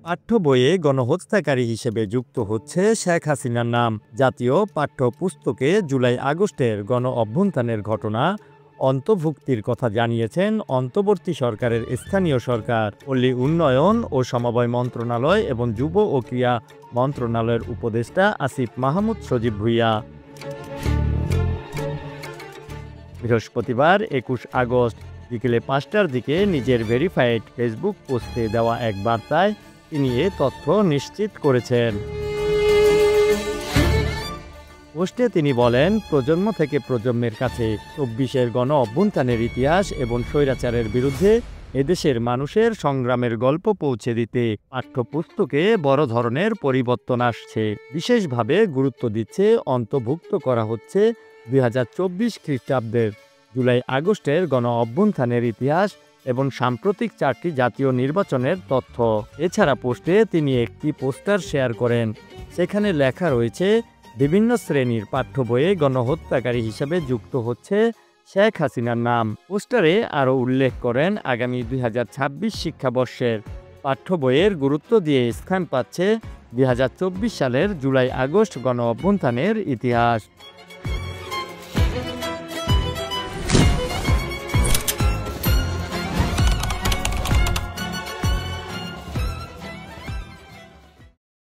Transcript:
পাঠ্য বইয়ে গণহত্যাকারী হিসেবে যুক্ত হচ্ছে শেখ হাসিনার নাম। জাতীয় পাঠ্যপুস্তকে জুলাই আগস্টের গণ অভ্যুত্থানের ঘটনা অন্তর্ভুক্তির কথা জানিয়েছেন অন্তর্বর্তী সরকারের স্থানীয় সরকার, পল্লী উন্নয়ন ও সমবায় মন্ত্রণালয় এবং যুব ও ক্রীড়া মন্ত্রণালয়ের উপদেষ্টা আসিফ মাহমুদ সজীব ভুঁইয়া। বৃহস্পতিবার ২১ আগস্ট বিকেলে ৫টার দিকে নিজের ভেরিফাইড ফেসবুক পোস্টে দেওয়া এক বার্তায় তিনি এ তথ্য নিশ্চিত করেছেন। পোস্টে তিনি বলেন, প্রজন্ম থেকে প্রজন্মের কাছে ২৪-এর গণ অভ্যুত্থানের ইতিহাস এবং স্বৈরাচারের বিরুদ্ধে এদেশের মানুষের সংগ্রামের গল্প পৌঁছে দিতে পাঠ্যপুস্তকে বড় ধরনের পরিবর্তন আসছে। বিশেষভাবে গুরুত্ব দিচ্ছে অন্তর্ভুক্ত করা হচ্ছে ২০২৪ খ্রিস্টাব্দের জুলাই আগস্টের গণ অভ্যুত্থানের ইতিহাস এবং সাম্প্রতিক 4টি জাতীয় নির্বাচনের তথ্য। এছাড়া পোস্টে তিনি একটি পোস্টার শেয়ার করেন। সেখানে লেখা রয়েছে, বিভিন্ন শ্রেণীর পাঠ্য বইয়ে গণহত্যাকারী হিসাবে যুক্ত হচ্ছে শেখ হাসিনার নাম। পোস্টারে আরও উল্লেখ করেন, আগামী ২০২৬ শিক্ষাবর্ষের পাঠ্য বইয়ের গুরুত্ব দিয়ে স্থান পাচ্ছে ২০২৪ সালের জুলাই আগস্ট গণ অভ্যুত্থানের ইতিহাস।